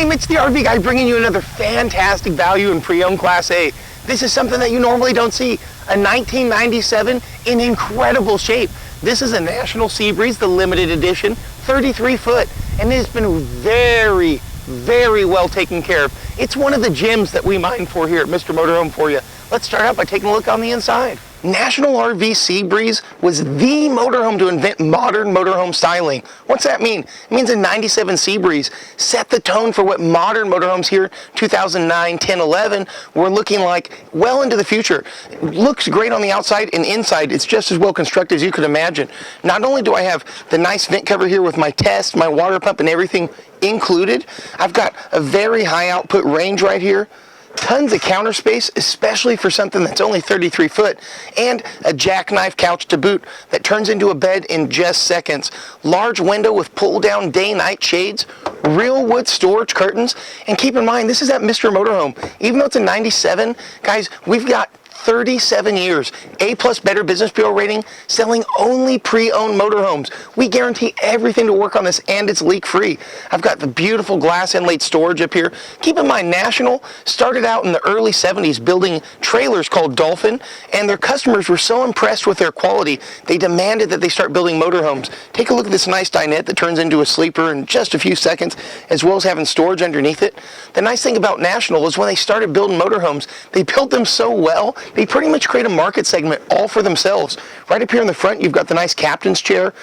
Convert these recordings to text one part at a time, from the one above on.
Hey, Mitch the RV guy bringing you another fantastic value in pre-owned Class A. This is something that you normally don't see. A 1997 in incredible shape. This is a National Seabreeze, the limited edition, 33 foot, and it has been very, very well taken care of. It's one of the gems that we mine for here at Mr. Motorhome for you. Let's start out by taking a look on the inside. National RV Seabreeze was the motorhome to invent modern motorhome styling. What's that mean? It means a 97 Seabreeze set the tone for what modern motorhomes here, 2009, 10, 11, were looking like well into the future. It looks great on the outside, and inside it's just as well constructed as you could imagine. Not only do I have the nice vent cover here with my test, my water pump and everything included, I've got a very high output range right here. Tons of counter space, especially for something that's only 33 foot, and a jackknife couch to boot that turns into a bed in just seconds. Large window with pull-down day-night shades, real wood storage curtains, and keep in mind, this is at Mr. Motorhome. Even though it's a 97, guys, we've got 37 years, A+ Better Business Bureau rating, selling only pre-owned motorhomes. We guarantee everything to work on this, and it's leak-free. I've got the beautiful glass inlaid storage up here. Keep in mind, National started out in the early 70s building trailers called Dolphin, and their customers were so impressed with their quality, they demanded that they start building motorhomes. Take a look at this nice dinette that turns into a sleeper in just a few seconds, as well as having storage underneath it. The nice thing about National is when they started building motorhomes, they built them so well, they pretty much create a market segment all for themselves. Right up here in the front, you've got the nice captain's chair,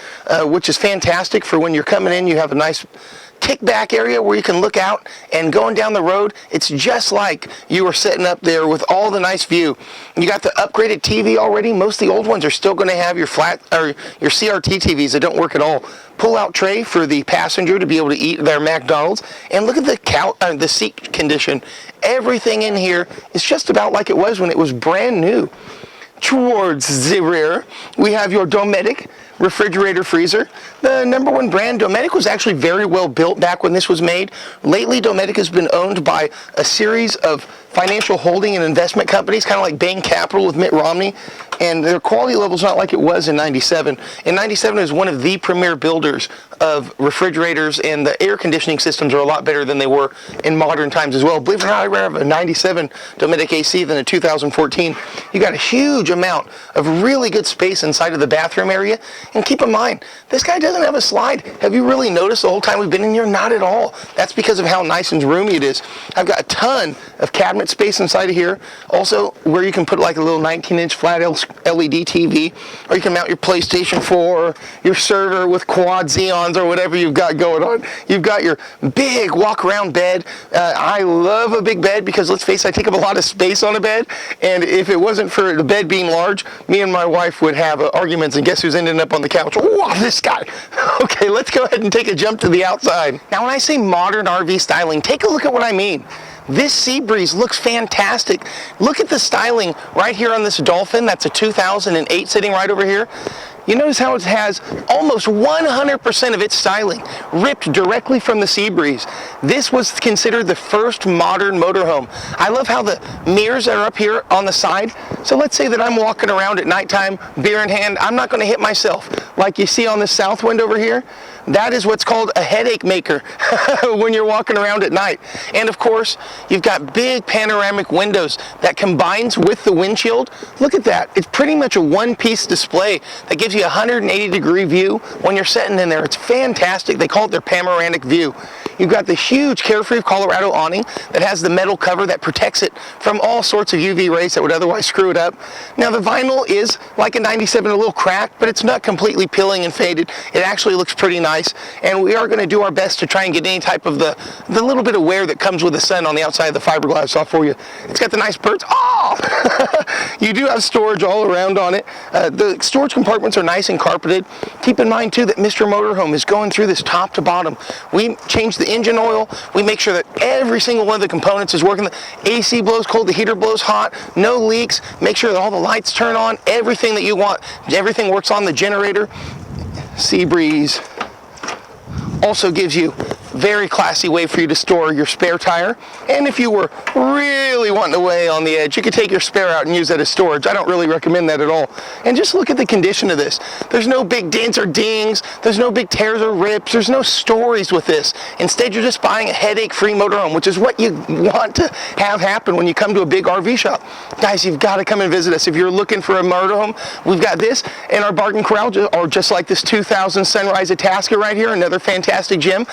which is fantastic for when you're coming in. You have a nice kickback area where you can look out, and going down the road, it's just like you were sitting up there with all the nice view. You got the upgraded TV already. Most of the old ones are still going to have your flat or your CRT TVs that don't work at all. Pull-out tray for the passenger to be able to eat their McDonald's, and look at the seat condition. Everything in here is just about like it was when it was brand new. Towards the rear, we have your Dometic refrigerator freezer. The #1 brand, Dometic, was actually very well built back when this was made. Lately, Dometic has been owned by a series of financial holding and investment companies, kind of like Bain Capital with Mitt Romney, and their quality level is not like it was in 97. In 97, it was one of the premier builders of refrigerators, and the air conditioning systems are a lot better than they were in modern times as well. Believe it or not, I'd rather have a 97 Dometic AC than a 2014. You got a huge amount of really good space inside of the bathroom area, and keep in mind, this guy doesn't have a slide. Have you really noticed the whole time we've been in here? Not at all. That's because of how nice and roomy it is. I've got a ton of cabinet space inside of here. Also, where you can put like a little 19-inch flat LED TV, or you can mount your PlayStation 4, your server with quad Xeons, or whatever you've got going on. You've got your big walk-around bed. I love a big bed because, let's face it, I take up a lot of space on a bed, and if it wasn't for the bed being large, me and my wife would have arguments, and guess who's ending up on the couch? Wow, this guy. Okay, let's go ahead and take a jump to the outside. Now, when I say modern RV styling, take a look at what I mean. This Seabreeze looks fantastic. Look at the styling right here on this Dolphin. That's a 2008 sitting right over here. You notice how it has almost 100% of its styling ripped directly from the Seabreeze. This was considered the first modern motorhome. I love how the mirrors are up here on the side. So let's say that I'm walking around at nighttime, beer in hand. I'm not going to hit myself. Like you see on the south wind over here, that is what's called a headache maker when you're walking around at night. And of course, you've got big panoramic windows that combines with the windshield. Look at that. It's pretty much a one-piece display that gives you a 180-degree view when you're sitting in there. It's fantastic. They call it their panoramic view. You've got the huge Carefree of Colorado awning that has the metal cover that protects it from all sorts of UV rays that would otherwise screw it up. Now, the vinyl is like a 97, a little cracked, but it's not completely peeling and faded. It actually looks pretty nice, and we are going to do our best to try and get any type of the little bit of wear that comes with the sun on the outside of the fiberglass off for you. It's got the nice birds. Oh! You do have storage all around on it. The storage compartments are nice and carpeted. Keep in mind, too, that Mr. Motorhome is going through this top to bottom. We change the engine oil. We make sure that every single one of the components is working. The AC blows cold, the heater blows hot, no leaks. Make sure that all the lights turn on, everything that you want. Everything works on the generator. Seabreeze also gives you Very classy way for you to store your spare tire. And if you were really wanting to weigh on the edge, you could take your spare out and use that as storage. I don't really recommend that at all. And just look at the condition of this. There's no big dents or dings. There's no big tears or rips. There's no stories with this. Instead, you're just buying a headache-free motorhome, which is what you want to have happen when you come to a big RV shop. Guys, you've got to come and visit us. If you're looking for a motorhome, we've got this and our bargain corral, or just like this 2000 Sunrise Itasca right here, another fantastic gem.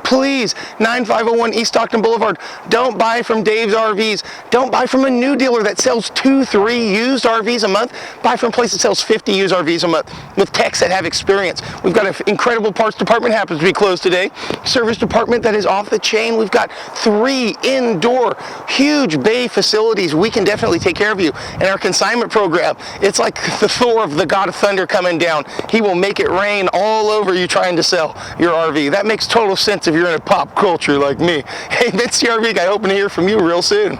Please, 9501 East Stockton Boulevard, don't buy from Dave's RVs. Don't buy from a new dealer that sells 2-3 used RVs a month. Buy from a place that sells 50 used RVs a month with techs that have experience. We've got an incredible parts department, happens to be closed today. Service department that is off the chain. We've got 3 indoor, huge bay facilities. We can definitely take care of you. And our consignment program, it's like the Thor of the God of Thunder coming down. He will make it rain all over you trying to sell your RV. That makes total sense if you're in a pop culture like me. Hey, Mitch the RV guy, hoping to hear from you real soon.